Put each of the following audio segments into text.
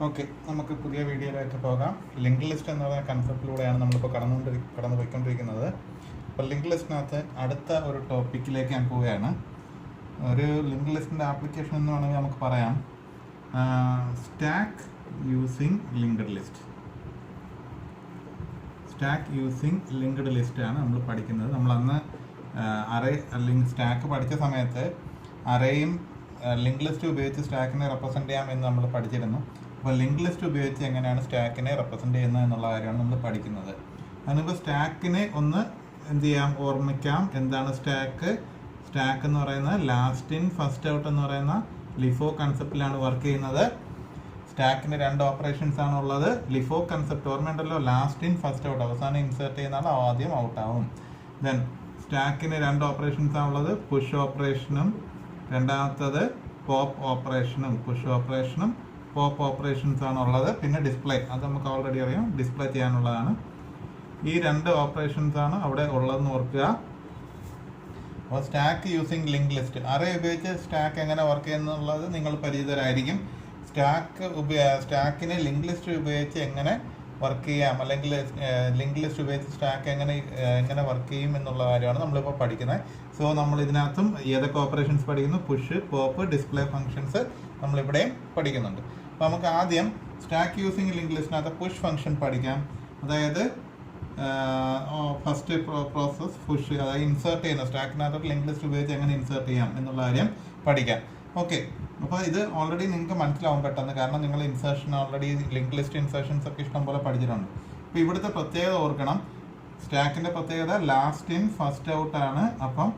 Okay, നമുക്ക് പുതിയ വീഡിയോയിലേക്ക് പോകാം. ലിങ്ക് ലിസ്റ്റ് എന്ന് പറയുന്ന കൺസെപ്റ്റിലൂടെയാണ് നമ്മളിപ്പോൾ കടന്നു പോയിക്കൊണ്ടിരിക്കുന്നത്. അപ്പോൾ ലിങ്ക് ലിസ്റ്റിനകത്ത് അടുത്ത ഒരു ടോപ്പിക്കിലേക്ക് ഞാൻ പോവുകയാണ്. ഒരു ലിങ്ക് ലിസ്റ്റിൻ്റെ ആപ്ലിക്കേഷൻ എന്ന് വേണമെങ്കിൽ നമുക്ക് പറയാം stack using linked list. Stack using linked ലിസ്റ്റാണ് നമ്മൾ പഠിക്കുന്നത്. നമ്മളന്ന് അറേ അല്ലെങ്കിൽ സ്റ്റാക്ക് പഠിച്ച സമയത്ത് അറേയും ലിങ്ക് ലിസ്റ്റ് ഉപയോഗിച്ച് സ്റ്റാക്കിനെ റെപ്രസെൻറ്റ് ചെയ്യാം എന്ന് നമ്മൾ പഠിച്ചിരുന്നു. അപ്പോൾ ലിങ്ക് ലിസ്റ്റ് ഉപയോഗിച്ച് എങ്ങനെയാണ് സ്റ്റാക്കിനെ റെപ്രസെൻറ്റ് ചെയ്യുന്നത് എന്നുള്ള കാര്യമാണ് നമ്മൾ പഠിക്കുന്നത്. അതിനിപ്പോൾ സ്റ്റാക്കിനെ ഒന്ന് എന്ത് ചെയ്യാം, ഓർമ്മിക്കാം. എന്താണ് സ്റ്റാക്ക് എന്ന് പറയുന്നത് ലാസ്റ്റ് ഇൻ ഫസ്റ്റ് ഔട്ട് എന്ന് പറയുന്ന ലിഫോ കൺസെപ്റ്റിലാണ് വർക്ക് ചെയ്യുന്നത്. സ്റ്റാക്കിന് 2 ഓപ്പറേഷൻസ് ആണ് ഉള്ളത്. ലിഫോ കൺസെപ്റ്റ് ഓർമ്മയുണ്ടല്ലോ, ലാസ്റ്റ് ഇൻ ഫസ്റ്റ് ഔട്ട്, അവസാനം ഇൻസേർട്ട് ചെയ്യുന്ന ആൾ ആദ്യം ഔട്ടാവും. ദെൻ സ്റ്റാക്കിന് 2 ഓപ്പറേഷൻസ് ആണുള്ളത്, പുഷ് ഓപ്പറേഷനും രണ്ടാമത്തത് പോപ്പ് ഓപ്പറേഷനും. പുഷ് ഓപ്പറേഷനും പോപ്പ് ഓപ്പറേഷൻസ് ആണ് ഉള്ളത്. പിന്നെ ഡിസ്പ്ലേ, അത് നമുക്ക് ഓൾറെഡി അറിയാം, ഡിസ്പ്ലേ ചെയ്യാനുള്ളതാണ്. ഈ 2 ഓപ്പറേഷൻസ് ആണ് അവിടെ ഉള്ളതെന്ന് ഓർക്കുക. അപ്പോൾ stack using link list, array ഉപയോഗിച്ച് സ്റ്റാക്ക് എങ്ങനെ വർക്ക് ചെയ്യുന്നുള്ളത് നിങ്ങൾ പരിചിതരായിരിക്കും. സ്റ്റാക്കിനെ ലിങ്ക് ലിസ്റ്റ് ഉപയോഗിച്ച് എങ്ങനെ വർക്ക് ചെയ്യാം, അല്ലെങ്കിൽ ലിങ്ക് ലിസ്റ്റ് ഉപയോഗിച്ച് സ്റ്റാക്ക് എങ്ങനെ വർക്ക് ചെയ്യും എന്നുള്ള കാര്യമാണ് നമ്മളിപ്പോൾ പഠിക്കുന്നത്. സോ നമ്മൾ ഇതിനകത്തും ഏതൊക്കെ ഓപ്പറേഷൻസ് പഠിക്കുന്നു, പുഷ്, പോപ്പ്, ഡിസ്പ്ലേ ഫങ്ഷൻസ് നമ്മളിവിടെയും പഠിക്കുന്നുണ്ട്. അപ്പോൾ നമുക്ക് ആദ്യം സ്റ്റാക്ക് യൂസിങ് ലിങ്ക് ലിസ്റ്റിനകത്ത് പുഷ് ഫംഗ്ഷൻ പഠിക്കാം. അതായത് ഫസ്റ്റ് പ്രോസസ് പുഷ്, അതായത് ഇൻസേർട്ട് ചെയ്യുന്ന സ്റ്റാക്കിനകത്ത് ലിങ്ക് ലിസ്റ്റ് ഉപയോഗിച്ച് എങ്ങനെ ഇൻസേർട്ട് ചെയ്യാം എന്നുള്ള കാര്യം പഠിക്കാം. ഓക്കെ, അപ്പോൾ ഇത് ഓൾറെഡി നിങ്ങൾക്ക് മനസ്സിലാവും പെട്ടെന്ന്, കാരണം നിങ്ങൾ ഇൻസേർഷൻ ഓൾറെഡി ലിങ്ക് ലിസ്റ്റ് ഇൻസേർഷൻസ് ഒക്കെ ഇഷ്ടംപോലെ പഠിച്ചിട്ടുണ്ട്. അപ്പോൾ ഇവിടുത്തെ പ്രത്യേകത ഓർക്കണം, സ്റ്റാക്കിൻ്റെ പ്രത്യേകത ലാസ്റ്റ് ഇൻ ഫസ്റ്റ് ഔട്ട് ആണ്. അപ്പം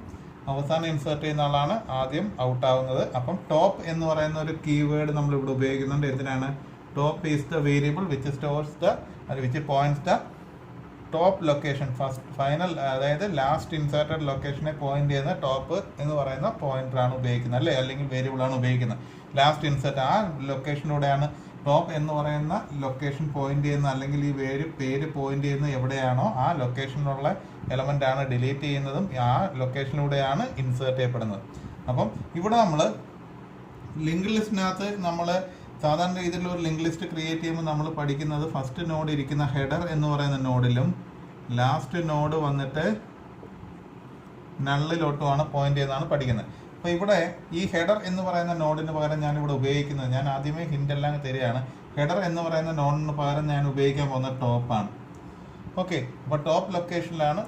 അവസാനം ഇൻസേർട്ട് ചെയ്യുന്ന ആളാണ് ആദ്യം ഔട്ടാവുന്നത്. അപ്പം ടോപ്പ് എന്ന് പറയുന്ന ഒരു കീവേഡ് നമ്മൾ ഇവിടെ ഉപയോഗിക്കുന്നുണ്ട്. എന്തിനാണ്? Top is the variable which points the top location, final, അതായത് ലാസ്റ്റ് ഇൻസേർട്ടഡ് ലൊക്കേഷനെ പോയിന്റ് ചെയ്യുന്ന ടോപ്പ് എന്ന് പറയുന്ന പോയിന്ററാണ് ഉപയോഗിക്കുന്നത്, അല്ലേ, അല്ലെങ്കിൽ വേരിയബിൾ ആണ് ഉപയോഗിക്കുന്നത്. ലാസ്റ്റ് ഇൻസേർട്ട് ആ ലൊക്കേഷനിലൂടെയാണ് ടോപ്പ് എന്ന് പറയുന്ന ലൊക്കേഷൻ പോയിന്റ് ചെയ്യുന്ന, അല്ലെങ്കിൽ ഈ പേര് പോയിന്റ് ചെയ്യുന്ന എവിടെയാണോ ആ ലൊക്കേഷനിലുള്ള എലമെന്റ് ആണ് ഡിലീറ്റ് ചെയ്യുന്നതും ആ ലൊക്കേഷനിലൂടെയാണ് ഇൻസേർട്ട് ചെയ്യപ്പെടുന്നത്. അപ്പം ഇവിടെ നമ്മൾ ലിങ്ക് ലിസ്റ്റിനകത്ത് നമ്മൾ സാധാരണ രീതിയിലുള്ള ഒരു ലിങ്ക് ലിസ്റ്റ് ക്രിയേറ്റ് ചെയ്യുമ്പോൾ നമ്മൾ പഠിക്കുന്നത് ഫസ്റ്റ് നോഡ് ഇരിക്കുന്ന ഹെഡർ എന്ന് പറയുന്ന നോഡിലും ലാസ്റ്റ് നോഡ് വന്നിട്ട് നള്ളിലോട്ടുമാണ് പോയിന്റ് ചെയ്യുന്നതാണ് പഠിക്കുന്നത്. അപ്പോൾ ഇവിടെ ഈ ഹെഡർ എന്ന് പറയുന്ന നോഡിന് പകരം ഞാനിവിടെ ഉപയോഗിക്കുന്നത്, ഞാൻ ആദ്യമേ ഹിന്റ് എല്ലാം തരികയാണ്, ഹെഡർ എന്ന് പറയുന്ന നോഡിന് പകരം ഞാൻ ഉപയോഗിക്കാൻ പോകുന്ന ടോപ്പാണ്. ഓക്കെ, അപ്പോൾ ടോപ്പ് ലൊക്കേഷനിലാണ്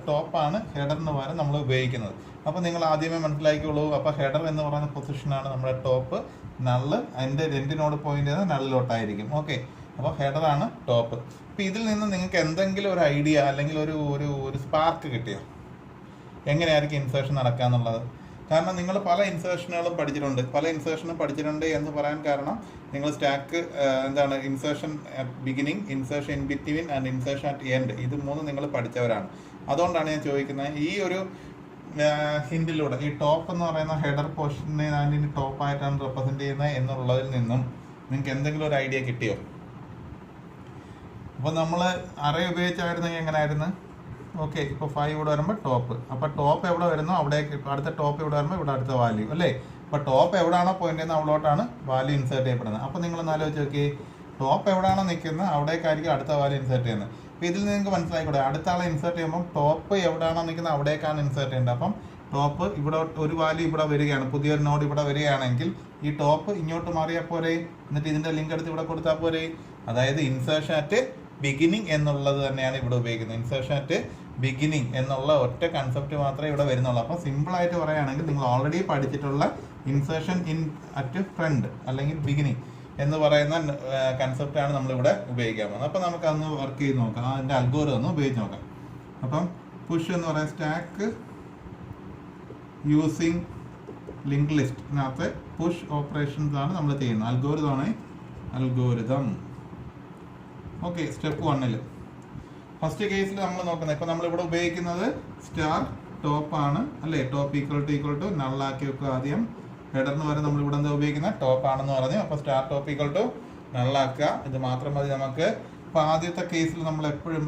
ടോപ്പാണ് ഹെഡറിന് പകരം നമ്മൾ ഉപയോഗിക്കുന്നത്. അപ്പോൾ നിങ്ങൾ ആദ്യമേ മനസ്സിലാക്കിയുള്ളൂ. അപ്പോൾ ഹെഡർ എന്ന് പറയുന്ന പൊസിഷനാണ് നമ്മുടെ ടോപ്പ്, നള്ള് അതിൻ്റെ രണ്ടിനോട് പോയിന്റ് ചെയ്യുന്നത് നള്ളിലോട്ടായിരിക്കും. ഓക്കെ, അപ്പോൾ ഹെഡറാണ് ടോപ്പ്. അപ്പോൾ ഇതിൽ നിന്ന് നിങ്ങൾക്ക് എന്തെങ്കിലും ഒരു ഐഡിയ അല്ലെങ്കിൽ ഒരു സ്പാർക്ക് കിട്ടിയോ എങ്ങനെയായിരിക്കും ഇൻസേർഷൻ നടക്കുക എന്നുള്ളത്? കാരണം നിങ്ങൾ പല ഇൻസേർഷനുകളും പഠിച്ചിട്ടുണ്ട് എന്ന് പറയാൻ കാരണം നിങ്ങൾ സ്റ്റാക്ക് എന്താണ് insertion at beginning, insertion in between and insertion at end, ഇത് 3 നിങ്ങൾ പഠിച്ചവരാണ്. അതുകൊണ്ടാണ് ഞാൻ ചോദിക്കുന്നത്, ഈ ഒരു ഹിന്റിലൂടെ ഈ ടോപ്പ് എന്ന് പറയുന്ന ഹെഡർ പോർഷനെ ഞാൻ ടോപ്പായിട്ടാണ് റെപ്രസെന്റ് ചെയ്യുന്നത് എന്നുള്ളതിൽ നിന്നും നിങ്ങൾക്ക് എന്തെങ്കിലും ഒരു ഐഡിയ കിട്ടിയോ? അപ്പോൾ നമ്മൾ അറേ ഉപയോഗിച്ചായിരുന്നെങ്കിൽ എങ്ങനെയായിരുന്നു? ഓക്കെ, ഇപ്പോൾ 5 ഇവിടെ വരുമ്പോൾ ടോപ്പ്, അപ്പോൾ ടോപ്പ് എവിടെ വരുന്നോ അവിടേക്ക് അടുത്ത ടോപ്പ് ഇവിടെ വരുമ്പോൾ ഇവിടെ അടുത്ത വാല്യൂ, അല്ലേ? അപ്പോൾ ടോപ്പ് എവിടെയാണോ പോയിന്റ് ചെയ്യുന്നത് അവിടോട്ടാണ് വാല്യൂ ഇൻസേർട്ട് ചെയ്യപ്പെടുന്നത്. അപ്പോൾ നിങ്ങളൊന്ന് ആലോചിച്ച് നോക്കി, ടോപ്പ് എവിടെയാണോ നിൽക്കുന്നത് അവിടേക്കായിരിക്കും അടുത്ത വാല്യൂ ഇൻസേർട്ട് ചെയ്യുന്നത്. അപ്പോൾ ഇതിൽ നിങ്ങൾക്ക് മനസ്സിലായിക്കൂടെ, അടുത്ത ആളെ ഇൻസേർട്ട് ചെയ്യുമ്പോൾ ടോപ്പ് എവിടെയാണോ നിൽക്കുന്നത് അവിടേക്കാണ് ഇൻസേർട്ട് ചെയ്യേണ്ടത്. അപ്പം ടോപ്പ് ഇവിടെ ഒരു വാല്യൂ ഇവിടെ വരികയാണ്, പുതിയൊരു നോഡ് ഇവിടെ വരികയാണെങ്കിൽ ഈ ടോപ്പ് ഇങ്ങോട്ട് മാറിയാൽ പോരെ, എന്നിട്ട് ഇതിൻ്റെ ലിങ്ക് എടുത്ത് ഇവിടെ കൊടുത്താൽ പോരെ. അതായത് ഇൻസേർഷൻ അറ്റ് ബിഗിനിങ് എന്നുള്ളത് തന്നെയാണ് ഇവിടെ ഉപയോഗിക്കുന്നത്. ഇൻസേർഷൻ അറ്റ് ബിഗിനിങ് എന്നുള്ള ഒറ്റ കൺസെപ്റ്റ് മാത്രമേ ഇവിടെ വരുന്നുള്ളൂ. അപ്പോൾ സിമ്പിളായിട്ട് പറയുകയാണെങ്കിൽ നിങ്ങൾ ഓൾറെഡി പഠിച്ചിട്ടുള്ള ഇൻസേർഷൻ അറ്റ് ഫ്രണ്ട് അല്ലെങ്കിൽ ബിഗിനിങ് എന്ന് പറയുന്ന കൺസെപ്റ്റാണ് നമ്മളിവിടെ ഉപയോഗിക്കാൻ പോകുന്നത്. അപ്പോൾ നമുക്ക് അതൊന്ന് വർക്ക് ചെയ്ത് നോക്കാം, അതിൻ്റെ അൽഗോരിതം ഒന്ന് ഉപയോഗിച്ച് നോക്കാം. അപ്പം പുഷ് എന്ന് പറയുന്ന സ്റ്റാക്ക് യൂസിങ് ലിങ്ക് ലിസ്റ്റിനകത്ത് പുഷ് ഓപ്പറേഷൻസ് ആണ് നമ്മൾ ചെയ്യുന്നത്. അൽഗോരിതം. ഓക്കെ, സ്റ്റെപ്പ് 1 ഫസ്റ്റ് കേസിൽ നമ്മൾ നോക്കുന്നത്, ഇപ്പോൾ നമ്മളിവിടെ ഉപയോഗിക്കുന്നത് സ്റ്റാർ ടോപ്പ് ആണ്, അല്ലേ? ടോപ്പ് ഈക്വൽ ടു നള്ളാക്കി വെക്കുക ആദ്യം. ഹെഡറിന് വരെ നമ്മളിവിടെ എന്താ ഉപയോഗിക്കുന്നത്? ടോപ്പ് ആണെന്ന് പറഞ്ഞു. അപ്പോൾ സ്റ്റാർ ടോപ്പ് ഈക്വൽ ടു നള്ളാക്കുക, ഇത് മാത്രം മതി നമുക്ക്. അപ്പോൾ ആദ്യത്തെ കേസിൽ നമ്മൾ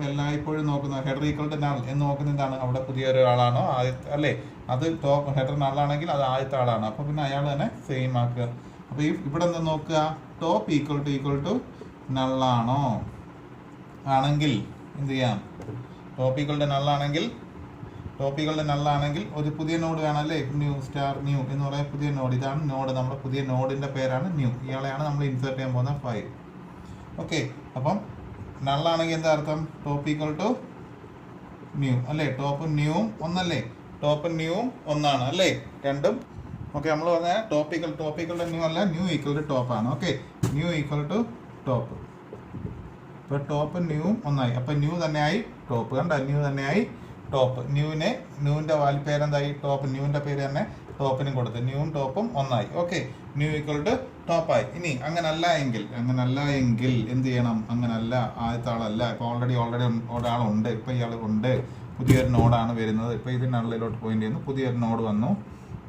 എല്ലായ്പ്പോഴും നോക്കുന്നത് ഹെഡർ ഈക്വൽ ടു നൾ എന്ന് നോക്കുന്നത് എന്താണ്? അവിടെ പുതിയൊരാളാണോ അല്ലേ? അത് ടോപ്പ് ഹെഡർ നള്ളാണെങ്കിൽ അത് ആദ്യത്തെ ആളാണ്. അപ്പോൾ പിന്നെ അയാൾ തന്നെ സെയിം ആക്കുക. അപ്പോൾ ഇവിടെ എന്താ നോക്കുക? ടോപ്പ് ഈക്വൽ ടു നള്ളാണോ ആണെങ്കിൽ എന്ത് ചെയ്യാം? ടോപ്പ് ഈക്വൽ ടു നള്ളാണെങ്കിൽ ഒരു പുതിയ നോഡ് വേണം അല്ലേ? ന്യൂ സ്റ്റാർ ന്യൂ എന്ന് പറയുന്ന പുതിയ നോഡ്. ഇതാണ് നോഡ്, നമ്മുടെ പുതിയ നോഡിൻ്റെ പേരാണ് ന്യൂ. ഇയാളെയാണ് നമ്മൾ ഇൻസേർട്ട് ചെയ്യാൻ പോകുന്ന 5. ഓക്കെ, അപ്പം നള്ളാണെങ്കിൽ എന്താ അർത്ഥം? ടോപ്പ് ഈക്വൽ ടു ന്യൂ അല്ലേ? ടോപ്പ് ന്യൂവും ഒന്നല്ലേ? ടോപ്പ് ന്യൂവും ഒന്നാണ് അല്ലേ? രണ്ടും ഓക്കെ. നമ്മൾ പറഞ്ഞാൽ ടോപ്പ് ഈക്വൽ ടു ന്യൂ അല്ല, ന്യൂ ഈക്വൽ ടു ടോപ്പ് ആണ്. Okay, new equal to top. ഇപ്പോൾ ടോപ്പ് ന്യൂവും ഒന്നായി. അപ്പം ന്യൂ തന്നെയായി ടോപ്പ്. കണ്ട, ന്യൂ തന്നെയായി ടോപ്പ്. ന്യൂവിൻ്റെ വാല്യൂ പേരെന്തായി? ടോപ്പ്. ന്യൂവിൻ്റെ പേര് തന്നെ ടോപ്പിനും കൊടുത്ത്. ന്യൂവും ടോപ്പും ഒന്നായി. ഓക്കെ, ന്യൂ ഈക്വൽ ടു ടോപ്പായി. ഇനി അങ്ങനല്ല എങ്കിൽ എന്ത് ചെയ്യണം? അങ്ങനല്ല, ആദ്യത്തെ ആളല്ല. ഇപ്പോൾ ഓൾറെഡി ഒരാളുണ്ട്. ഇപ്പോൾ ഇയാൾ ഉണ്ട്, പുതിയൊരു നോഡാണ് വരുന്നത്. ഇപ്പോൾ ഇത് നള്ളിലോട്ട് പോയിന്റ് ചെയ്യുന്നു, പുതിയൊരു നോഡ് വന്നു.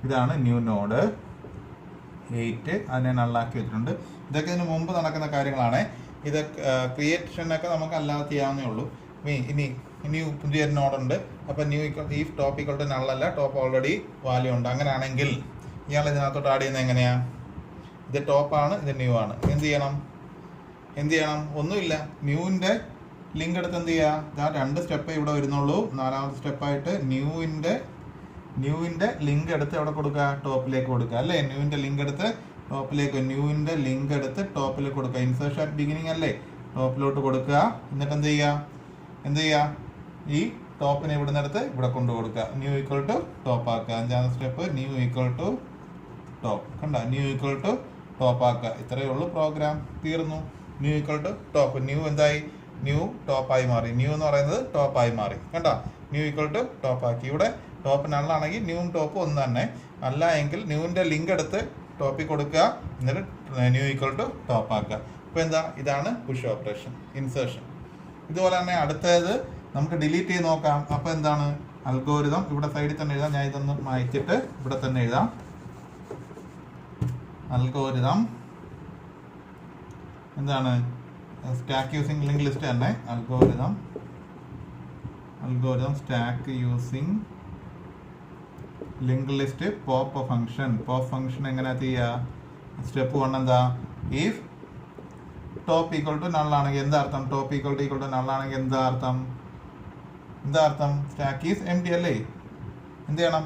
ഇതാണ് ന്യൂ നോഡ് 8. അതിനെ നള്ളാക്കി വെച്ചിട്ടുണ്ട്. ഇതൊക്കെ ഇതിന് മുമ്പ് നടക്കുന്ന കാര്യങ്ങളാണ്. ഇത് ക്രിയേഷനൊക്കെ നമുക്ക് അല്ലാതെ ചെയ്യാവുന്നേ ഉള്ളൂ. ഇനി പുതിയൊരു നോഡുണ്ട്. അപ്പോൾ ന്യൂ ഈ ടോപ്പ് ഈക്വൽ ടു നള്ളല്ല, ടോപ്പ് ഓൾറെഡി വാല്യൂ ഉണ്ട്. അങ്ങനെയാണെങ്കിൽ ഇയാൾ ഇതിനകത്തോട്ട് ആഡ് ചെയ്യുന്നത് എങ്ങനെയാണ്? ഇത് ടോപ്പാണ്, ഇത് ന്യൂ ആണ്. എന്ത് ചെയ്യണം? ഒന്നുമില്ല, ന്യൂവിൻ്റെ ലിങ്ക് എടുത്ത് എന്ത് ചെയ്യുക? 2 സ്റ്റെപ്പ് ഇവിടെ വരുന്നുള്ളൂ. 4ാമത്തെ സ്റ്റെപ്പായിട്ട് ന്യൂവിൻ്റെ ലിങ്ക് എടുത്ത് എവിടെ കൊടുക്കുക? ടോപ്പിലേക്ക് കൊടുക്കുക അല്ലേ? ന്യൂവിൻ്റെ ലിങ്ക് എടുത്ത് ടോപ്പിലേക്ക് കൊടുക്കുക. ഇൻസേർഷൻ അറ്റ് ബിഗിനിങ് അല്ലേ? ടോപ്പിലോട്ട് കൊടുക്കുക. എന്നിട്ട് എന്ത് ചെയ്യുക? ഈ ടോപ്പിനെ ഇവിടെ നിന്നെടുത്ത് ഇവിടെ കൊണ്ടു കൊടുക്കുക. ന്യൂ ഈക്വൽ ടു ടോപ്പ് ആക്കുക. 5ാമത്തെ step new equal to top. കണ്ട, ന്യൂ ഈക്വൽ ടു ടോപ്പ് ആക്കുക. ഇത്രയേ ഉള്ളൂ, പ്രോഗ്രാം തീർന്നു. New equal to top. New എന്തായി? ന്യൂ ടോപ്പായി മാറി. ന്യൂ എന്ന് പറയുന്നത് ടോപ്പായി മാറി. കണ്ട, ന്യൂ ഈക്വൽ ടു ടോപ്പ് ആക്കി. ഇവിടെ ടോപ്പ് നള്ളാണെങ്കിൽ ന്യൂവും ടോപ്പും ഒന്ന് തന്നെ. അല്ല എങ്കിൽ ന്യൂവിൻ്റെ ലിങ്ക് എടുത്ത് ടോപ്പിൽ കൊടുക്കുക, എന്നിട്ട് ന്യൂ ഈക്വൽ ടു ടോപ്പ് ആക്കുക. ഇപ്പോൾ എന്താ? ഇതാണ് പുഷ് ഓപ്പറേഷൻ, ഇൻസേർഷൻ. ഇതുപോലെ തന്നെ അടുത്തത് നമുക്ക് ഡിലീറ്റ് ചെയ്ത് നോക്കാം. അപ്പോൾ എന്താണ്? അൽഗോരിതം ഇവിടെ സൈഡിൽ തന്നെ എഴുതാം. ഞാൻ ഇതൊന്ന് മായ്ച്ചിട്ട് ഇവിടെ തന്നെ എഴുതാം. അൽഗോരിതം എന്താണ്? സ്റ്റാക്ക് യൂസിങ് ലിങ്ക് ലിസ്റ്റ് തന്നെ. Algorithm stack using link list pop function എങ്ങനെ ചെയ്യുക? സ്റ്റെപ്പ് 1 എന്താ? ഇഫ് ടോപ്പ് ഈക്വൽ ടു നള്ളാണെങ്കിൽ എന്താ അർത്ഥം? ടോപ്പ് ഈക്വൽ ടു നള്ളാണെങ്കിൽ എന്താ അർത്ഥം? സ്റ്റാക്ക് ഈസ് എം ടി അല്ലേ? എന്ത് ചെയ്യണം?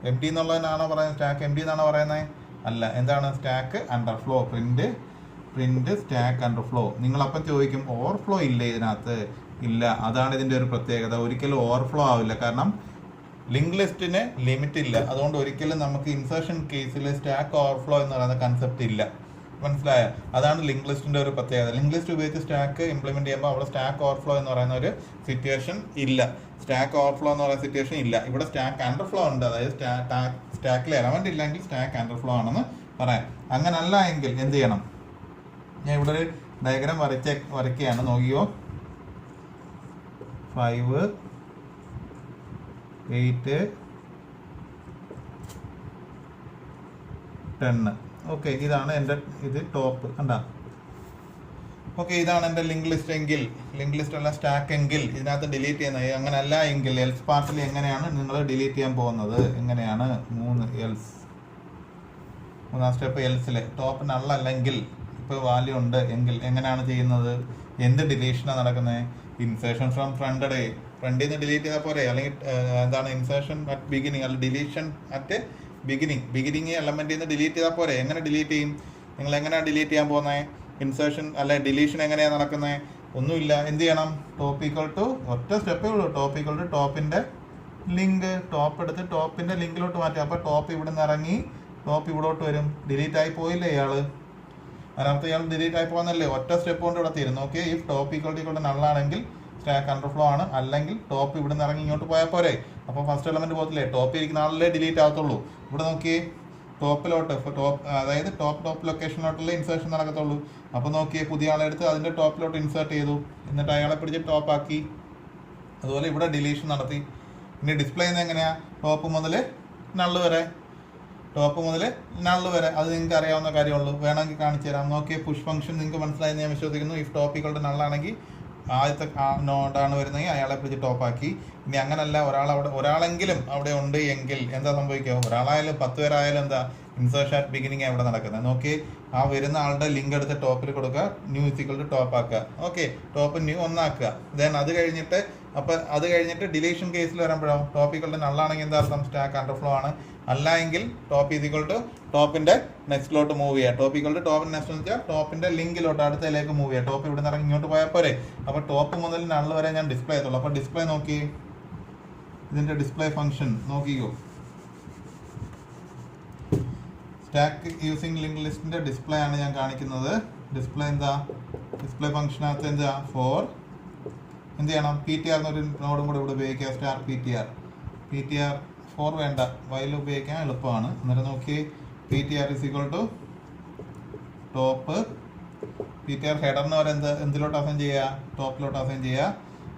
എം ടി എന്നുള്ളതിനാണോ പറയുന്നത്? സ്റ്റാക്ക് എം ടി എന്നാണോ പറയുന്നത്? അല്ല. എന്താണ്? Stack underflow. Print stack underflow. നിങ്ങളപ്പം ചോദിക്കും, ഓവർഫ്ലോ ഇല്ലേ ഇതിനകത്ത്? ഇല്ല. അതാണ് ഇതിൻ്റെ ഒരു പ്രത്യേകത. ഒരിക്കലും ഓവർഫ്ലോ ആവില്ല. കാരണം ലിങ്ക് ലിസ്റ്റിന് ലിമിറ്റ് ഇല്ല. അതുകൊണ്ട് ഒരിക്കലും നമുക്ക് ഇൻസേർഷൻ കേസിൽ സ്റ്റാക്ക് ഓവർഫ്ലോ എന്ന് പറയുന്ന കൺസെപ്റ്റ് ഇല്ല. മനസ്സിലായോ? അതാണ് ലിങ്ക് ലിസ്റ്റിൻ്റെ ഒരു പ്രത്യേകത. ലിങ്ക് ലിസ്റ്റ് ഉപയോഗിച്ച് സ്റ്റാക്ക് ഇംപ്ലിമെന്റ് ചെയ്യുമ്പോൾ അവിടെ സ്റ്റാക്ക് ഓവർഫ്ലോ എന്ന് പറയുന്ന ഒരു സിറ്റുവേഷൻ ഇല്ല. ഇവിടെ സ്റ്റാക്ക് അണ്ടർഫ്ലോ ഉണ്ട്. അതായത് സ്റ്റാക്കിൽ എലമെന്റ് ഇല്ലെങ്കിൽ സ്റ്റാക്ക് അണ്ടർഫ്ലോ ആണെന്ന് പറയാം. അങ്ങനല്ല എങ്കിൽ എന്ത് ചെയ്യണം? ഞാൻ ഇവിടെ ഒരു ഡയഗ്രാം വരയ്ക്കുകയാണ്. നോക്കിയോ? 5, 8, 10. ഓക്കെ, ഇതാണ് എൻ്റെ ടോപ്പ്. കണ്ടാ? ഓക്കെ, ഇതാണ് എൻ്റെ ലിങ്ക് ലിസ്റ്റ് അല്ല സ്റ്റാക്ക് എങ്കിൽ ഇതിനകത്ത് ഡിലീറ്റ് ചെയ്യുന്നത്. അങ്ങനെ അല്ല എങ്കിൽ എൽസ് പാർട്ടിൽ എങ്ങനെയാണ് നിങ്ങൾ ഡിലീറ്റ് ചെയ്യാൻ പോകുന്നത്? എങ്ങനെയാണ്? 3 എൽസ്. 3ാം സ്റ്റെപ്പ് എൽസിൽ ടോപ്പ് നള്ളല്ലെങ്കിൽ, ഇപ്പോൾ വാല്യൂ ഉണ്ട് എങ്കിൽ എങ്ങനെയാണ് ചെയ്യുന്നത്? എന്ത് ഡിലീഷനാണ് നടക്കുന്നത്? ഇൻസേർഷൻ ഫ്രം ഫ്രണ്ടിൽ നിന്ന് ഡിലീറ്റ് ചെയ്താൽ പോരെ? അല്ലെങ്കിൽ എന്താണ്? ഇൻസേർഷൻ അറ്റ് ബിഗിനിങ് അല്ല, ഡിലീഷൻ അറ്റ് ബിഗിനിങ് എലമെന്റിൽ നിന്ന് ഡിലീറ്റ് ചെയ്താൽ പോരെ? എങ്ങനെ ഡിലീറ്റ് ചെയ്യും? നിങ്ങൾ എങ്ങനെയാണ് ഡിലീറ്റ് ചെയ്യാൻ പോകുന്നത്? ഇൻസേർഷൻ അല്ലെ ഡിലീഷൻ എങ്ങനെയാണ് നടക്കുന്നത്? ഒന്നുമില്ല. എന്ത് ചെയ്യണം? ടോപ്പ് ഈക്വൽ ടു ഒറ്റ സ്റ്റെപ്പേ ഉള്ളൂ. ടോപ്പ് ഈക്വൽ ടു ടോപ്പിൻ്റെ ലിങ്ക്. ടോപ്പ് എടുത്ത് ടോപ്പിൻ്റെ ലിങ്കിലോട്ട് മാറ്റുക. അപ്പോൾ ടോപ്പ് ഇവിടെ നിന്ന് ഇറങ്ങി ടോപ്പ് ഇവിടോട്ട് വരും. ഡിലീറ്റ് ആയി പോയില്ലേ ഇയാൾ? അതിനകത്ത് ഇയാൾ ഡിലീറ്റ് ആയി പോകുന്നല്ലേ? ഒറ്റ സ്റ്റെപ്പ് കൊണ്ട് ഇവിടെ തീരുന്നു. Okay, if top equal to നള്ളാണെങ്കിൽ സ്റ്റാക്ക് അണ്ടർഫ്ലോ ആണ്. അല്ലെങ്കിൽ ടോപ്പ് ഇവിടെ നിന്ന് ഇറങ്ങി ഇങ്ങോട്ട് പോയാൽ പോരെ? അപ്പോൾ ഫസ്റ്റ് എലമെന്റ് പോകത്തില്ലേ? ടോപ്പ് ഇരിക്കുന്ന ആളിലേ ഡിലീറ്റ് ആകത്തുള്ളൂ. ഇവിടെ നോക്കിയേ, അതായത് ടോപ്പ് ലൊക്കേഷനിലോട്ടുള്ള ഇൻസേർഷൻ നടക്കത്തുള്ളൂ. അപ്പോൾ നോക്കിയേ, പുതിയ ആളെ എടുത്ത് അതിൻ്റെ ടോപ്പിലോട്ട് ഇൻസേർട്ട് ചെയ്തു, എന്നിട്ട് അയാളെ പിടിച്ച് ടോപ്പ് ആക്കി. അതുപോലെ ഇവിടെ ഡിലീഷൻ നടത്തി. ഇനി ഡിസ്പ്ലേ ചെയ്യുന്നത് എങ്ങനെയാണ്? ടോപ്പ് മുതൽ നള്ള് വരെ. അത് നിങ്ങൾക്ക് അറിയാവുന്ന കാര്യമുള്ളൂ. വേണമെങ്കിൽ കാണിച്ചു തരാം. നോക്കിയേ, പുഷ് ഫംഗ്ഷൻ നിങ്ങൾക്ക് മനസ്സിലായെന്ന് ഞാൻ വിശ്വസിക്കുന്നു. ഇഫ് ടോപ്പ് ഈക്വൽ ടു നള്ളാണെങ്കിൽ ആദ്യത്തെ നോഡാണ് വരുന്നെങ്കിൽ അയാളെ പിടിച്ച് ടോപ്പാക്കി. ഇനി അങ്ങനല്ല, ഒരാളെങ്കിലും അവിടെ ഉണ്ട് എങ്കിൽ എന്താ സംഭവിക്കുക? ഒരാളായാലും 10 പേരായാലും എന്താ ഇൻസേർഷൻ അറ്റ് ബിഗിനിങ് എവിടെ നടക്കുന്നത് നോക്കി. ആ വരുന്ന ആളുടെ ലിങ്ക് എടുത്ത് ടോപ്പിൽ കൊടുക്കുക, ന്യൂ ഇസിക്വൽ ടു ടോപ്പ് ആക്കുക. ഓക്കെ, ടോപ്പ് ന്യൂ ഒന്നാക്കുക. ദെൻ അത് കഴിഞ്ഞിട്ട് ഡിലീഷൻ കേസിൽ വരുമ്പോഴോ ടോപ്പിക്കളുടെ നള്ളാണെങ്കിൽ എന്താ അർത്ഥം? സ്റ്റാക്ക് അണ്ടർഫ്ലോ ആണ്. അല്ല എങ്കിൽ ടോപ്പ് ഈക്വൽ ടു ടോപ്പിന്റെ നെക്സ്റ്റിലോട്ട് മൂവ് ചെയ്യുക. ടോപ്പ് ഈക്വൽ ടു ടോപ്പിന്റെ നെക്സ്റ്റ് എന്ന് വെച്ചാൽ ടോപ്പിന്റെ ലിങ്കിലോട്ട് അടുത്തതിലേക്ക് മൂവ് ചെയ്യുക. ടോപ്പ് ഇവിടെ നിന്ന് ഇറങ്ങി ഇങ്ങോട്ട് പോയാൽ പോരെ. അപ്പോൾ ടോപ്പ് മുതൽ നള്ള് വരെ ഞാൻ ഡിസ്പ്ലേ ചെയ്തോളൂ. അപ്പോൾ ഡിസ്പ്ലേ നോക്കി, ഇതിന്റെ ഡിസ്പ്ലേ ഫംഗ്ഷൻ നോക്കിക്കോ. സ്റ്റാക്ക് യൂസിങ് ലിങ്ക് ലിസ്റ്റിന്റെ ഡിസ്പ്ലേ ആണ് ഞാൻ കാണിക്കുന്നത്. ഡിസ്പ്ലേ എന്താ? ഡിസ്പ്ലേ ഫംഗ്ഷനകത്ത് എന്താ? ഫോർ എന്ത് ചെയ്യണം? PTR എന്നൊരു നോഡും കൂടെ ഇവിടെ ഉപയോഗിക്കുക. സ്റ്റാർ PTR 4 വേണ്ട, വൈൽ ഉപയോഗിക്കാൻ എളുപ്പമാണ്. അന്നേരം നോക്കി, PTR is equal to top. PTR ഹെഡറിന് വരെ എന്തിലോട്ട് അസൈൻ ചെയ്യുക? ടോപ്പിലോട്ട് അസൈൻ ചെയ്യുക.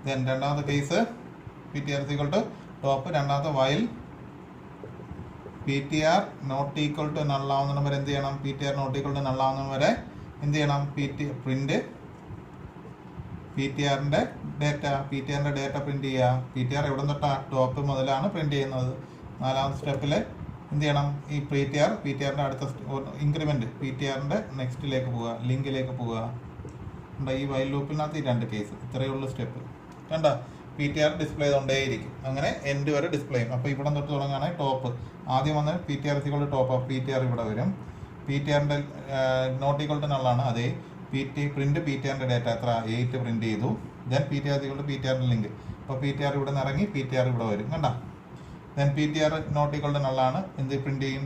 ദെൻ രണ്ടാമത്തെ case PTR is equal to top. രണ്ടാമത്തെ while PTR not equal to നള്ളാവുന്ന വരെ എന്ത് ചെയ്യണം? PTR നോട്ട് ഈക്വൽ ടു നള്ളാവുന്ന വരെ എന്ത് ചെയ്യണം? പ്രിന്റ് PTRന്റെ ഡേറ്റ പ്രിന്റ് ചെയ്യുക. PTR എവിടെ തൊട്ടാ? ടോപ്പ് മുതലാണ് പ്രിന്റ് ചെയ്യുന്നത്. നാലാമത്തെ സ്റ്റെപ്പിൽ എന്ത് ചെയ്യണം? ഈ PTRന്റെ അടുത്ത ഇൻക്രിമെന്റ് PTRന്റെ നെക്സ്റ്റിലേക്ക് പോവുക, ലിങ്കിലേക്ക് പോവുക. ഈ വൈൽ ലൂപ്പിനകത്ത് ഈ രണ്ട് കേസ്, ഇത്രയേ ഉള്ളൂ സ്റ്റെപ്പ്. കണ്ട, PTR ഡിസ്പ്ലേ ചെയ്തുകൊണ്ടേയിരിക്കും. അങ്ങനെ എൻഡ് വരെ ഡിസ്പ്ലേ ചെയ്യും. അപ്പോൾ ഇവിടെ തൊട്ട് തുടങ്ങുകയാണെങ്കിൽ ടോപ്പ് ആദ്യം വന്ന് PTR equal to top. PTR ഇവിടെ വരും. PTRന്റെ നോട്ട് ഈക്വൽ ടു നള്ളാണ്. അതേ പ്രിന്റ് PTRന്റെ ഡേറ്റ എത്ര? 8 പ്രിന്റ് ചെയ്തു. ദെൻ PTR ഈക്വൽ ടു PTRന്റെ ലിങ്ക്. അപ്പോൾ PTR ഇവിടെ നിന്ന് ഇറങ്ങി PTR ഇവിടെ വരും. കണ്ട, then PTR not equal to നള്ളാണ്. എന്ത് പ്രിന്റ് ചെയ്യും?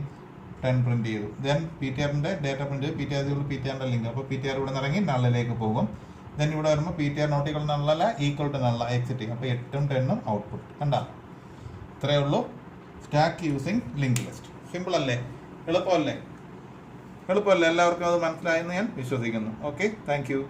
10 പ്രിന്റ് ചെയ്തു. ദെൻ PTRന്റെ ഡേറ്റ പ്രിന്റ് ചെയ്തു. PTR ഈക്വൽ ടു PTRന്റെ ലിങ്ക്. അപ്പോൾ PTR ഇവിടെ നിന്ന് ഇറങ്ങി നള്ളിലേക്ക് പോകും. ദെൻ ഇവിടെ വരുമ്പോൾ PTR നോട്ട് ഈക്വൽ ടു നള്ളല്ല, ഈക്വൽ ടു നള്ള എക്സിറ്റ് ചെയ്യും. അപ്പോൾ 8ഉം 10ഉം ഔട്ട്പുട്ട്. കണ്ട, ഇത്രയേ ഉള്ളൂ stack using link list. Simple അല്ലേ? എളുപ്പമല്ലേ? എല്ലാവർക്കും അത് മനസ്സിലായെന്ന് ഞാൻ വിശ്വസിക്കുന്നു. Okay, thank U.